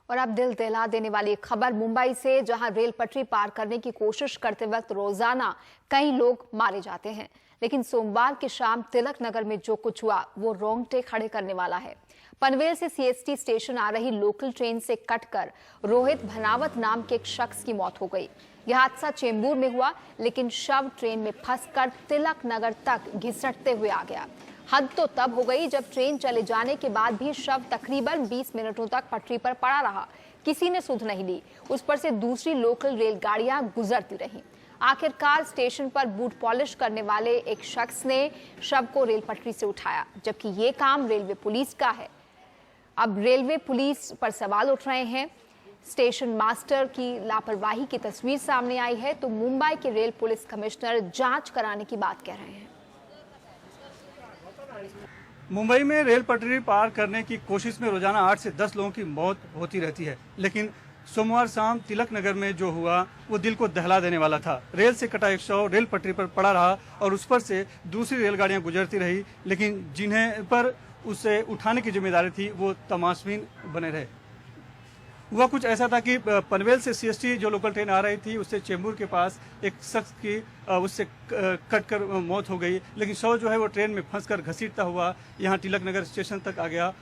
और अब दिल दहला देने वाली खबर मुंबई से, जहां रेल पटरी पार करने की कोशिश करते वक्त रोजाना कई लोग मारे जाते हैं, लेकिन सोमवार की शाम तिलक नगर में जो कुछ हुआ वो रोंगटे खड़े करने वाला है। पनवेल से सीएसटी स्टेशन आ रही लोकल ट्रेन से कटकर रोहित भनावत नाम के एक शख्स की मौत हो गई। यह हादसा चेंबूर में हुआ, लेकिन शव ट्रेन में फंसकर तिलक नगर तक घिसटते हुए आ गया। हद तो तब हो गई जब ट्रेन चले जाने के बाद भी शव तकरीबन 20 मिनटों तक पटरी पर पड़ा रहा। किसी ने सुध नहीं ली। उस पर से दूसरी लोकल रेलगाड़ियां गुजरती रहीं। आखिरकार स्टेशन पर बूट पॉलिश करने वाले एक शख्स ने शव को रेल पटरी से उठाया, जबकि ये काम रेलवे पुलिस का है। अब रेलवे पुलिस पर सवाल उठ रहे हैं। स्टेशन मास्टर की लापरवाही की तस्वीर सामने आई है, तो मुंबई के रेल पुलिस कमिश्नर जांच कराने की बात कह रहे हैं। मुंबई में रेल पटरी पार करने की कोशिश में रोजाना 8 से 10 लोगों की मौत होती रहती है, लेकिन सोमवार शाम तिलक नगर में जो हुआ वो दिल को दहला देने वाला था। रेल से कटा एक शव रेल पटरी पर पड़ा रहा और उस पर से दूसरी रेलगाड़ियां गुजरती रही, लेकिन जिन्हें पर उसे उठाने की जिम्मेदारी थी वो तमाशबीन बने रहे। हुआ कुछ ऐसा था कि पनवेल से सीएसटी जो लोकल ट्रेन आ रही थी उससे चेंबूर के पास एक शख्स की उससे कटकर मौत हो गई, लेकिन शव जो है वो ट्रेन में फंसकर घसीटता हुआ यहाँ तिलक नगर स्टेशन तक आ गया।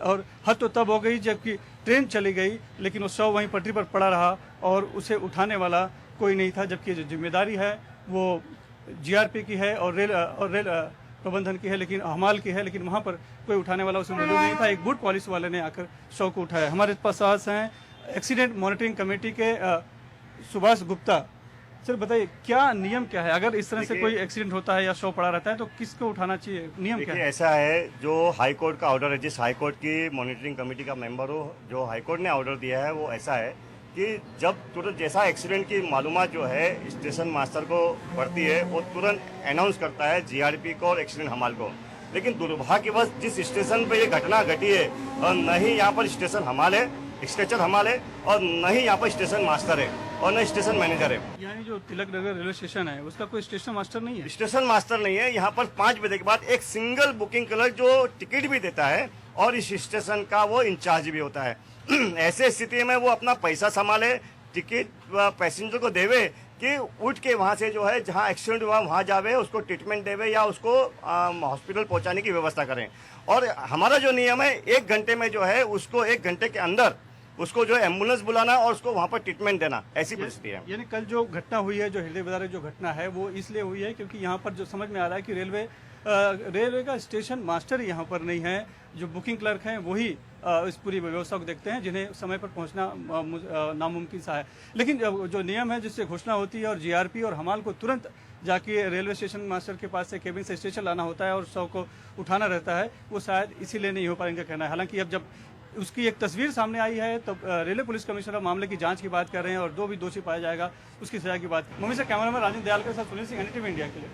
और हद तो तब हो गई जबकि ट्रेन चली गई, लेकिन वो शव वहीं पटरी पर पड़ा रहा और उसे उठाने वाला कोई नहीं था, जबकि जो जिम्मेदारी है वो जीआरपी की है और रेल प्रबंधन की है, लेकिन हमाल की है, लेकिन वहां पर कोई उठाने वाला उसमें मौजूद नहीं था। एक बूट पॉलिश वाले ने आकर शव को उठाया। हमारे पास हैं एक्सीडेंट मॉनिटरिंग कमेटी के सुभाष गुप्ता। सर बताइए, क्या नियम क्या है अगर इस तरह से कोई एक्सीडेंट होता है या शव पड़ा रहता है तो किसको उठाना चाहिए, नियम क्या है? ऐसा है, जो हाई कोर्ट का ऑर्डर है, जिस हाई कोर्ट की मॉनिटरिंग कमेटी का मेंबर हो, जो हाई कोर्ट ने ऑर्डर दिया है वो ऐसा है कि जब तुरंत जैसा एक्सीडेंट की मालूमात जो है स्टेशन मास्टर को पड़ती है वो तुरंत अनाउंस करता है जीआरपी को और एक्सीडेंट हमाल को। लेकिन दुर्भाग्यवश जिस स्टेशन पे ये घटना घटी है और न ही यहाँ पर स्टेशन हमाल है, स्ट्रेचर हमाल है, और न ही यहाँ पर स्टेशन मास्टर है और न स्टेशन मैनेजर है। यानी जो तिलक नगर रेलवे स्टेशन है उसका कोई स्टेशन मास्टर नहीं है? स्टेशन मास्टर नहीं है। यहाँ पर 5 बजे के बाद एक सिंगल बुकिंग क्लर्क जो टिकट भी देता है और इस स्टेशन का वो इंचार्ज भी होता है। ऐसे स्थिति में वो अपना पैसा संभाले, टिकट पैसेंजर को देवे कि उठ के वहाँ से जो है जहाँ एक्सीडेंट हुआ वहाँ जावे, उसको ट्रीटमेंट देवे या उसको हॉस्पिटल पहुँचाने की व्यवस्था करें। और हमारा जो नियम है 1 घंटे में जो है उसको 1 घंटे के अंदर उसको जो एम्बुलेंस बुलाना और उसको वहाँ पर ट्रीटमेंट देना, ऐसी परिस्थिति है। यानी कल जो घटना हुई है, जो हृदय विदारक जो घटना है वो इसलिए हुई है क्योंकि यहाँ पर जो समझ में आ रहा है कि रेलवे का स्टेशन मास्टर यहाँ पर नहीं है। जो बुकिंग क्लर्क हैं वही इस पूरी व्यवस्था को देखते हैं, जिन्हें समय पर पहुंचना नामुमकिन सा है। लेकिन जो नियम है जिससे घोषणा होती है और जीआरपी और हमाल को तुरंत जाके रेलवे स्टेशन मास्टर के पास से केबिन से स्टेशन लाना होता है और शव को उठाना रहता है, वो शायद इसीलिए नहीं हो पाएंगे कहना है। हालांकि अब जब उसकी एक तस्वीर सामने आई है तो रेलवे पुलिस कमिश्नर मामले की जांच की बात कर रहे हैं और जो भी दोषी पाया जाएगा उसकी सजा की बात। मुंबई से कैमरामैन राजेंद्र दयाल के साथ सुनील सिंह, NDTV इंडिया के लिए।